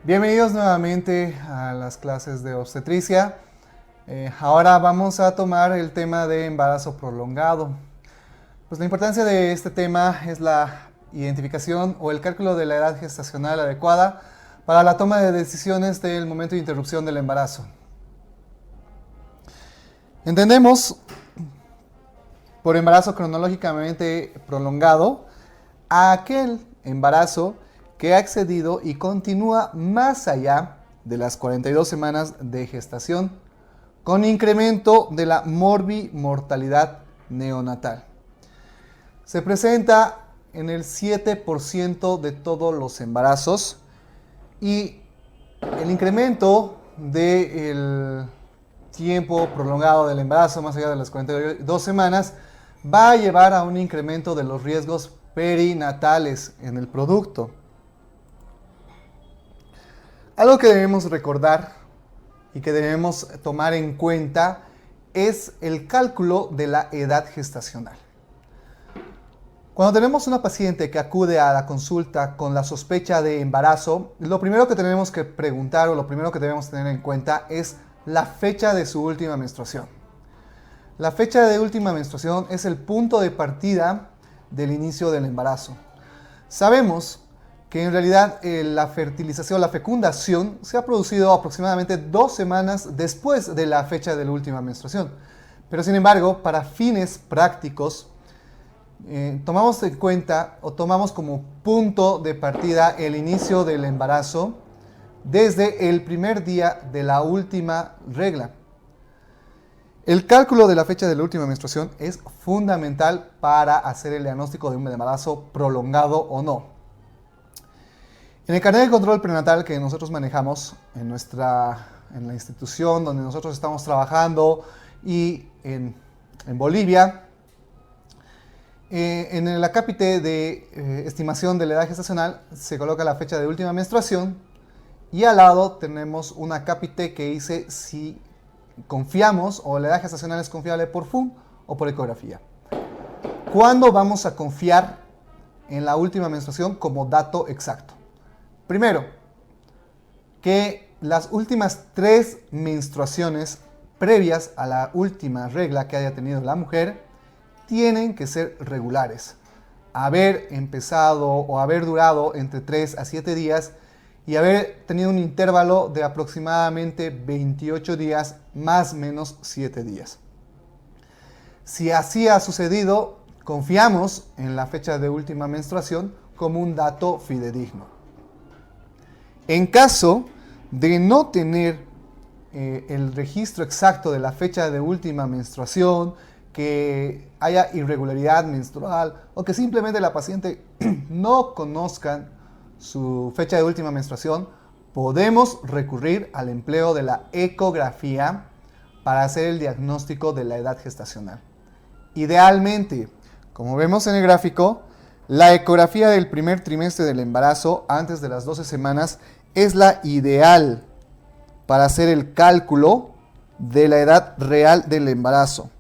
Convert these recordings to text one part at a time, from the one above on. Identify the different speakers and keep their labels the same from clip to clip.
Speaker 1: Bienvenidos nuevamente a las clases de obstetricia. Ahora vamos a tomar el tema de embarazo prolongado. Pues la importancia de este tema es la identificación o el cálculo de la edad gestacional adecuada para la toma de decisiones del momento de interrupción del embarazo. Entendemos por embarazo cronológicamente prolongado a aquel embarazo que ha excedido y continúa más allá de las 42 semanas de gestación, con incremento de la morbimortalidad neonatal. Se presenta en el 7% de todos los embarazos y el incremento del tiempo prolongado del embarazo, más allá de las 42 semanas, va a llevar a un incremento de los riesgos perinatales en el producto. Algo que debemos recordar y que debemos tomar en cuenta es el cálculo de la edad gestacional. Cuando tenemos una paciente que acude a la consulta con la sospecha de embarazo, lo primero que tenemos que preguntar o lo primero que debemos tener en cuenta es la fecha de su última menstruación. La fecha de última menstruación es el punto de partida del inicio del embarazo. Sabemos que en realidad la fertilización, la fecundación, se ha producido aproximadamente 2 semanas después de la fecha de la última menstruación. Pero sin embargo, para fines prácticos, tomamos en cuenta o tomamos como punto de partida el inicio del embarazo desde el primer día de la última regla. El cálculo de la fecha de la última menstruación es fundamental para hacer el diagnóstico de un embarazo prolongado o no. En el carnet de control prenatal que nosotros manejamos en la institución donde nosotros estamos trabajando y en Bolivia, en el acápite de estimación de la edad gestacional se coloca la fecha de última menstruación y al lado tenemos un acápite que dice si confiamos o la edad gestacional es confiable por FUM o por ecografía. ¿Cuándo vamos a confiar en la última menstruación como dato exacto? Primero, que las últimas 3 menstruaciones previas a la última regla que haya tenido la mujer tienen que ser regulares. Haber empezado o haber durado entre 3 a 7 días y haber tenido un intervalo de aproximadamente 28 días más o menos 7 días. Si así ha sucedido, confiamos en la fecha de última menstruación como un dato fidedigno. En caso de no tener el registro exacto de la fecha de última menstruación, que haya irregularidad menstrual o que simplemente la paciente no conozca su fecha de última menstruación, podemos recurrir al empleo de la ecografía para hacer el diagnóstico de la edad gestacional. Idealmente, como vemos en el gráfico, la ecografía del primer trimestre del embarazo, antes de las 12 semanas, es la ideal para hacer el cálculo de la edad real del embarazo.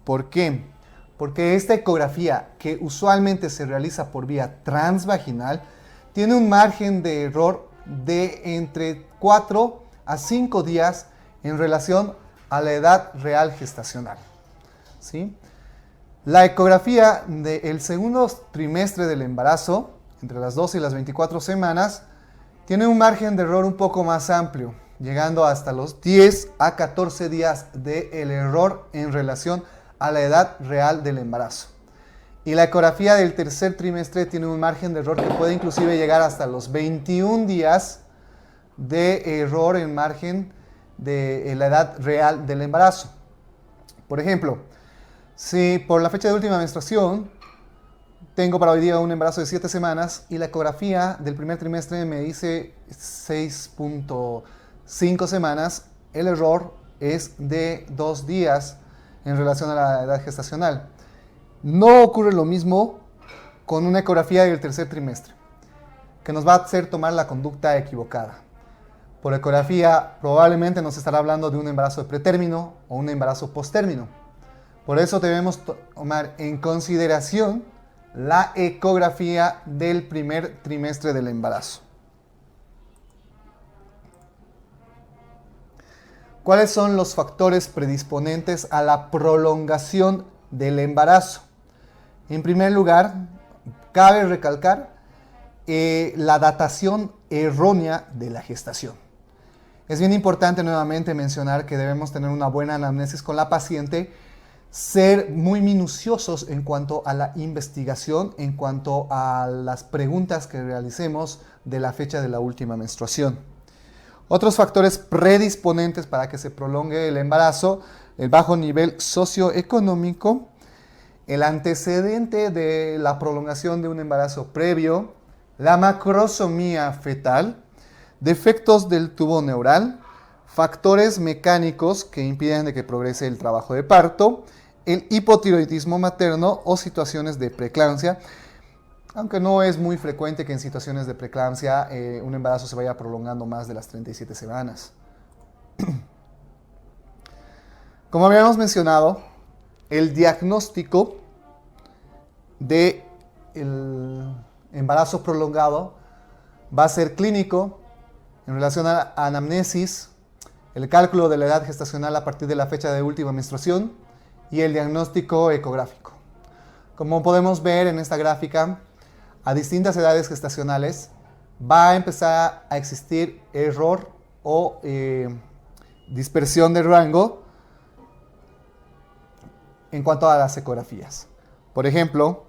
Speaker 1: ¿Por qué? Porque esta ecografía, que usualmente se realiza por vía transvaginal, tiene un margen de error de entre 4 a 5 días en relación a la edad real gestacional. ¿Sí? La ecografía del segundo trimestre del embarazo, entre las 12 y las 24 semanas, tiene un margen de error un poco más amplio, llegando hasta los 10 a 14 días del error en relación a la edad real del embarazo. Y la ecografía del tercer trimestre tiene un margen de error que puede inclusive llegar hasta los 21 días de error en margen de la edad real del embarazo. Por ejemplo, si por la fecha de última menstruación tengo para hoy día un embarazo de 7 semanas y la ecografía del primer trimestre me dice 6.5 semanas, el error es de 2 días en relación a la edad gestacional. No ocurre lo mismo con una ecografía del tercer trimestre, que nos va a hacer tomar la conducta equivocada. Por ecografía probablemente nos estará hablando de un embarazo de pretérmino o un embarazo posttérmino. Por eso debemos tomar en consideración la ecografía del primer trimestre del embarazo. ¿Cuáles son los factores predisponentes a la prolongación del embarazo? En primer lugar, cabe recalcar la datación errónea de la gestación. Es bien importante nuevamente mencionar que debemos tener una buena anamnesis con la paciente, ser muy minuciosos en cuanto a la investigación, en cuanto a las preguntas que realicemos de la fecha de la última menstruación. Otros factores predisponentes para que se prolongue el embarazo: el bajo nivel socioeconómico, el antecedente de la prolongación de un embarazo previo, la macrosomía fetal, defectos del tubo neural, factores mecánicos que impiden de que progrese el trabajo de parto, el hipotiroidismo materno o situaciones de preeclampsia, aunque no es muy frecuente que en situaciones de preeclampsia un embarazo se vaya prolongando más de las 37 semanas. Como habíamos mencionado, el diagnóstico del embarazo prolongado va a ser clínico en relación a la anamnesis, el cálculo de la edad gestacional a partir de la fecha de última menstruación y el diagnóstico ecográfico. Como podemos ver en esta gráfica, a distintas edades gestacionales va a empezar a existir error o dispersión de rango en cuanto a las ecografías. Por ejemplo,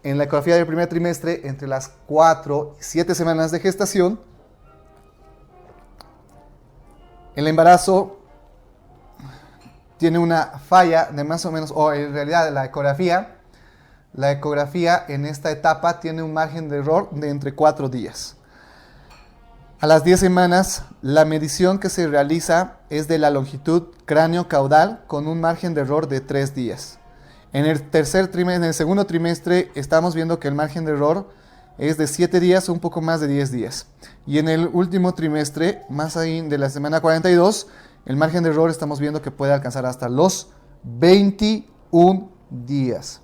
Speaker 1: en la ecografía del primer trimestre, entre las 4 y 7 semanas de gestación, el embarazo tiene una falla de más o menos, o en realidad la ecografía en esta etapa tiene un margen de error de entre 4 días. A las 10 semanas, la medición que se realiza es de la longitud cráneo-caudal con un margen de error de 3 días. En el segundo trimestre estamos viendo que el margen de error es de 7 días o un poco más de 10 días. Y en el último trimestre, más ahí de la semana 42, el margen de error estamos viendo que puede alcanzar hasta los 21 días.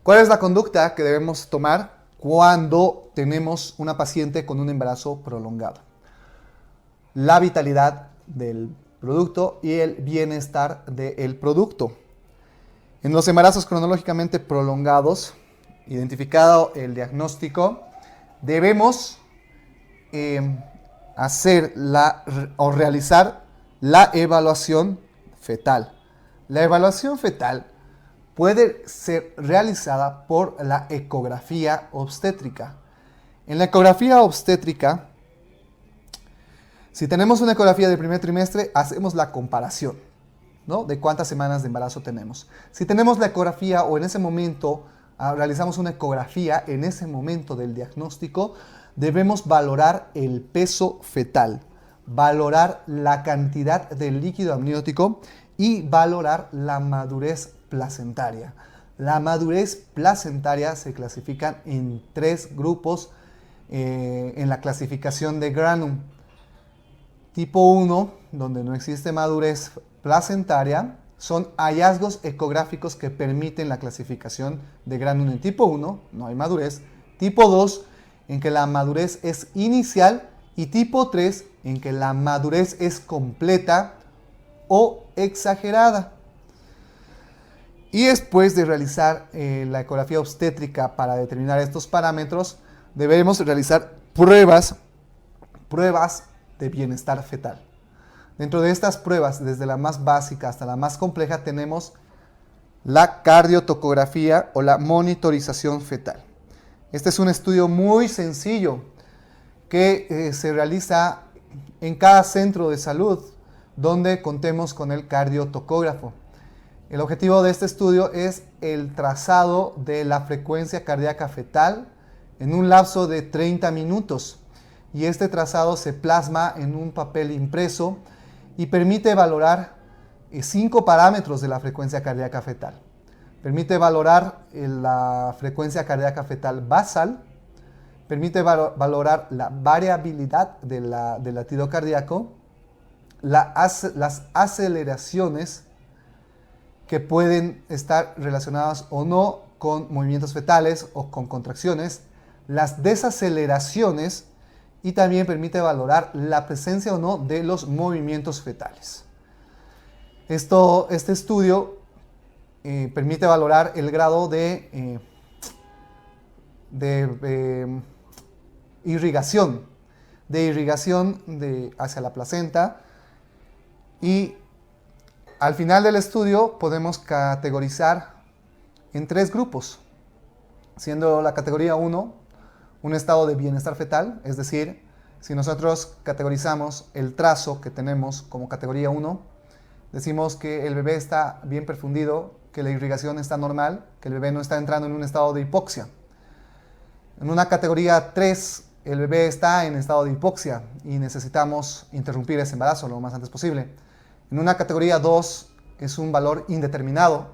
Speaker 1: ¿Cuál es la conducta que debemos tomar cuando tenemos una paciente con un embarazo prolongado? La vitalidad del producto y el bienestar del producto. En los embarazos cronológicamente prolongados, identificado el diagnóstico, debemos realizar la evaluación fetal. La evaluación fetal puede ser realizada por la ecografía obstétrica. En la ecografía obstétrica, si tenemos una ecografía del primer trimestre, hacemos la comparación, ¿no?, de cuántas semanas de embarazo tenemos. Si tenemos la ecografía o en ese momento realizamos una ecografía en ese momento del diagnóstico, debemos valorar el peso fetal, valorar la cantidad de líquido amniótico y valorar la madurez placentaria. La madurez placentaria se clasifica en 3 grupos en la clasificación de Granum. Tipo 1, donde no existe madurez placentaria, son hallazgos ecográficos que permiten la clasificación de Granum en tipo 1, no hay madurez. Tipo 2, en que la madurez es inicial. Y tipo 3, en que la madurez es completa o exagerada. Y después de realizar la ecografía obstétrica para determinar estos parámetros, debemos realizar pruebas de bienestar fetal. Dentro de estas pruebas, desde la más básica hasta la más compleja, tenemos la cardiotocografía o la monitorización fetal. Este es un estudio muy sencillo que se realiza en cada centro de salud donde contemos con el cardiotocógrafo. El objetivo de este estudio es el trazado de la frecuencia cardíaca fetal en un lapso de 30 minutos. Y este trazado se plasma en un papel impreso y permite valorar 5 parámetros de la frecuencia cardíaca fetal. Permite valorar la frecuencia cardíaca fetal basal, permite valorar la variabilidad del latido cardíaco, las aceleraciones que pueden estar relacionadas o no con movimientos fetales o con contracciones, las desaceleraciones y también permite valorar la presencia o no de los movimientos fetales. Este estudio permite valorar el grado de irrigación hacia la placenta, y al final del estudio podemos categorizar en 3 grupos, siendo la categoría 1 un estado de bienestar fetal, es decir, si nosotros categorizamos el trazo que tenemos como categoría 1, decimos que el bebé está bien perfundido, que la irrigación está normal, que el bebé no está entrando en un estado de hipoxia. En una categoría 3, el bebé está en estado de hipoxia y necesitamos interrumpir ese embarazo lo más antes posible. En una categoría 2 es un valor indeterminado,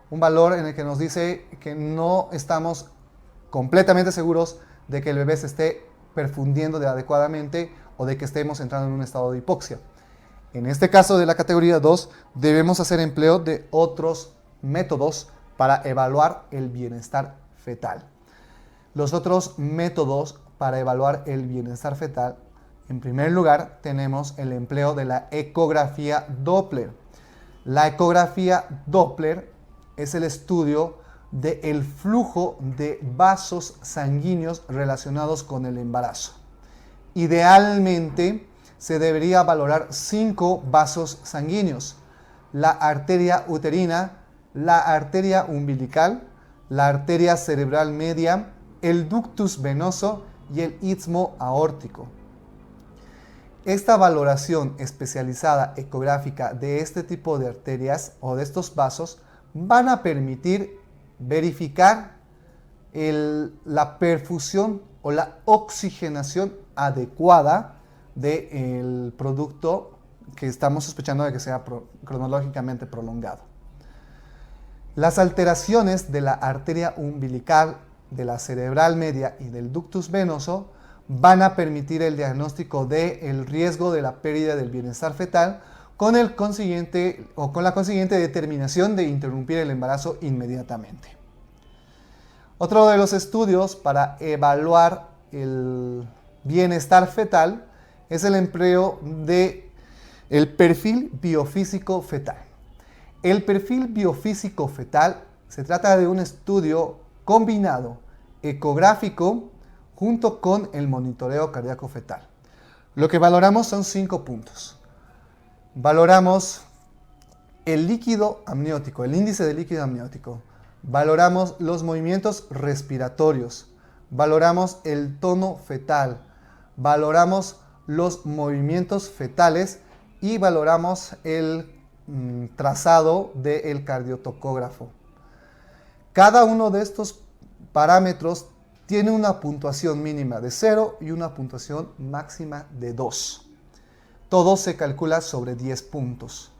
Speaker 1: un valor en el que nos dice que no estamos completamente seguros de que el bebé se esté perfundiendo adecuadamente o de que estemos entrando en un estado de hipoxia. En este caso de la categoría 2, debemos hacer empleo de otros métodos para evaluar el bienestar fetal. Los otros métodos para evaluar el bienestar fetal, en primer lugar, tenemos el empleo de la ecografía Doppler. La ecografía Doppler es el estudio del flujo de vasos sanguíneos relacionados con el embarazo. Idealmente, se debería valorar 5 vasos sanguíneos: la arteria uterina, la arteria umbilical, la arteria cerebral media, el ductus venoso y el istmo aórtico. Esta valoración especializada ecográfica de este tipo de arterias o de estos vasos van a permitir verificar la perfusión o la oxigenación adecuada del producto que estamos sospechando de que sea cronológicamente prolongado. Las alteraciones de la arteria umbilical, de la cerebral media y del ductus venoso van a permitir el diagnóstico del riesgo de la pérdida del bienestar fetal con la consiguiente determinación de interrumpir el embarazo inmediatamente. Otro de los estudios para evaluar el bienestar fetal es el empleo del perfil biofísico fetal. El perfil biofísico fetal se trata de un estudio combinado ecográfico junto con el monitoreo cardíaco fetal. Lo que valoramos son 5 puntos. Valoramos el líquido amniótico, el índice de líquido amniótico. Valoramos los movimientos respiratorios. Valoramos el tono fetal. Valoramos los movimientos fetales y valoramos el trazado del cardiotocógrafo. Cada uno de estos parámetros tiene una puntuación mínima de 0 y una puntuación máxima de 2. Todo se calcula sobre 10 puntos.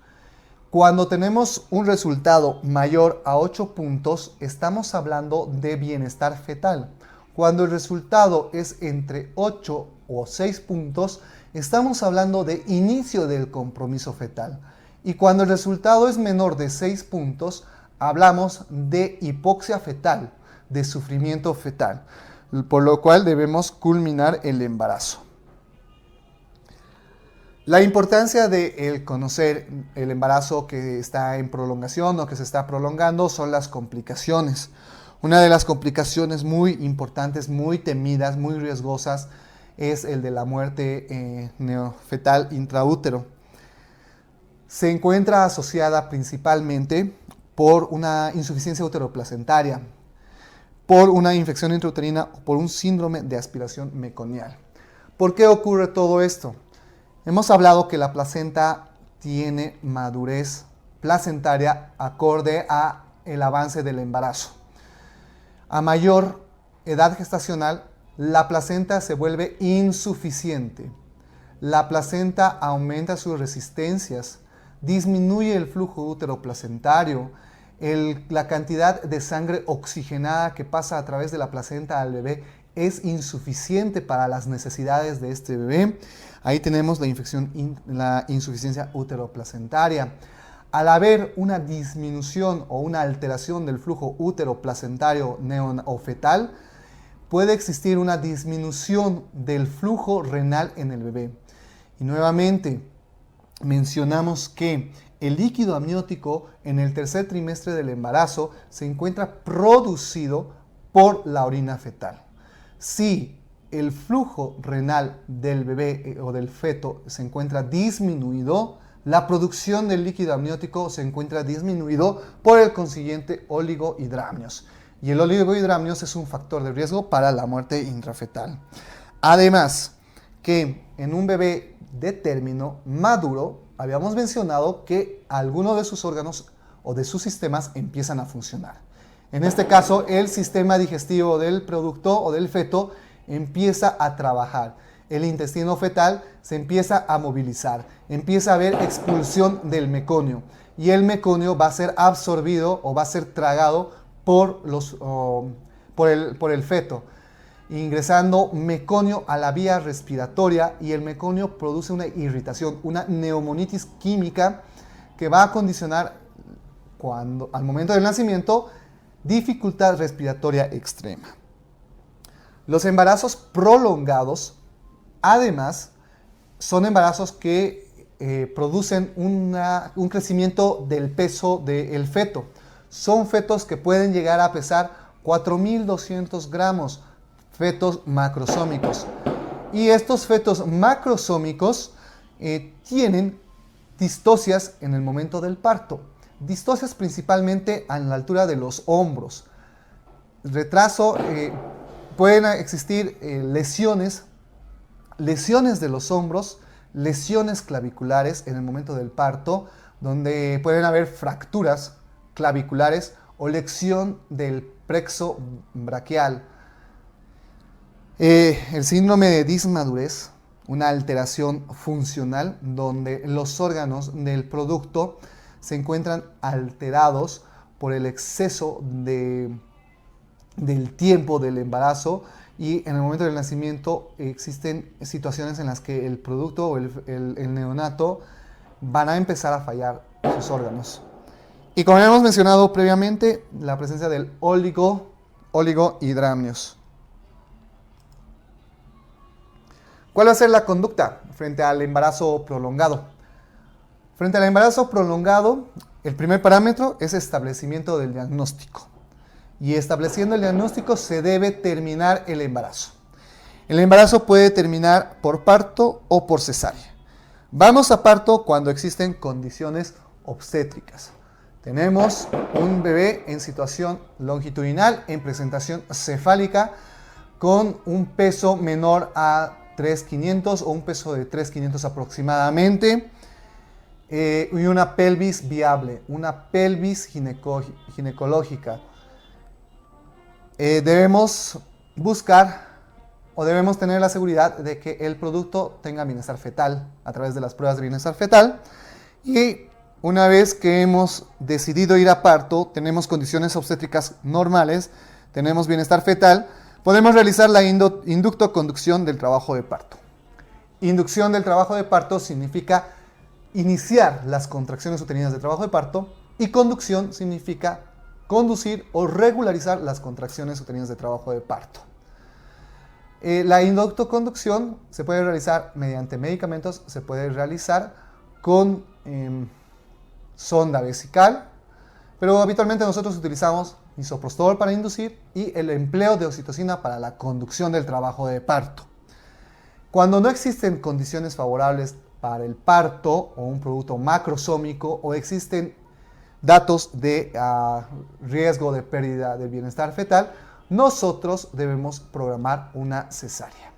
Speaker 1: Cuando tenemos un resultado mayor a 8 puntos, estamos hablando de bienestar fetal. Cuando el resultado es entre 8 o 6 puntos, estamos hablando de inicio del compromiso fetal. Y cuando el resultado es menor de 6 puntos, hablamos de hipoxia fetal, de sufrimiento fetal, por lo cual debemos culminar el embarazo. La importancia de conocer el embarazo que está en prolongación o que se está prolongando son las complicaciones. Una de las complicaciones muy importantes, muy temidas, muy riesgosas, es el de la muerte neofetal intraútero. Se encuentra asociada principalmente por una insuficiencia uteroplacentaria, por una infección intrauterina o por un síndrome de aspiración meconial. ¿Por qué ocurre todo esto? Hemos hablado que la placenta tiene madurez placentaria acorde a el avance del embarazo. A mayor edad gestacional, la placenta se vuelve insuficiente. La placenta aumenta sus resistencias, disminuye el flujo uteroplacentario, la cantidad de sangre oxigenada que pasa a través de la placenta al bebé es insuficiente para las necesidades de este bebé. Ahí tenemos la insuficiencia uteroplacentaria. Al haber una disminución o una alteración del flujo uteroplacentario neonofetal, puede existir una disminución del flujo renal en el bebé. Y nuevamente, mencionamos que el líquido amniótico en el tercer trimestre del embarazo se encuentra producido por la orina fetal. Si el flujo renal del bebé o del feto se encuentra disminuido, la producción del líquido amniótico se encuentra disminuido por el consiguiente oligohidramnios. Y el oligohidramnios es un factor de riesgo para la muerte intrafetal. Además, que en un bebé de término maduro, habíamos mencionado que algunos de sus órganos o de sus sistemas empiezan a funcionar. En este caso, el sistema digestivo del producto o del feto empieza a trabajar. El intestino fetal se empieza a movilizar, empieza a haber expulsión del meconio y el meconio va a ser absorbido o va a ser tragado por el feto, ingresando meconio a la vía respiratoria y el meconio produce una irritación, una neumonitis química que va a condicionar al momento del nacimiento dificultad respiratoria extrema. Los embarazos prolongados, además, son embarazos que producen un crecimiento del peso del feto. Son fetos que pueden llegar a pesar 4.200 gramos, fetos macrosómicos. Y estos fetos macrosómicos tienen distocias en el momento del parto. Distocias principalmente a la altura de los hombros. Retraso, pueden existir lesiones de los hombros, lesiones claviculares en el momento del parto, donde pueden haber fracturas claviculares o lesión del plexo braquial. El síndrome de dismadurez, una alteración funcional donde los órganos del producto se encuentran alterados por el exceso del tiempo del embarazo y en el momento del nacimiento existen situaciones en las que el producto o el neonato van a empezar a fallar sus órganos. Y como hemos mencionado previamente, la presencia del oligohidramnios. ¿Cuál va a ser la conducta frente al embarazo prolongado? Frente al embarazo prolongado, el primer parámetro es establecimiento del diagnóstico. Y estableciendo el diagnóstico se debe terminar el embarazo. El embarazo puede terminar por parto o por cesárea. Vamos a parto cuando existen condiciones obstétricas. Tenemos un bebé en situación longitudinal, en presentación cefálica, con un peso menor a 3.500 o un peso de 3.500 aproximadamente, y una pelvis viable, una pelvis ginecológica. Debemos buscar o debemos tener la seguridad de que el producto tenga bienestar fetal a través de las pruebas de bienestar fetal. Y una vez que hemos decidido ir a parto, tenemos condiciones obstétricas normales, tenemos bienestar fetal, podemos realizar la inductoconducción del trabajo de parto. Inducción del trabajo de parto significa iniciar las contracciones uterinas de trabajo de parto y conducción significa conducir o regularizar las contracciones uterinas de trabajo de parto. La inductoconducción se puede realizar mediante medicamentos, se puede realizar con sonda vesical, pero habitualmente nosotros utilizamos misoprostol para inducir y el empleo de oxitocina para la conducción del trabajo de parto. Cuando no existen condiciones favorables para el parto o un producto macrosómico o existen datos de riesgo de pérdida del bienestar fetal, nosotros debemos programar una cesárea.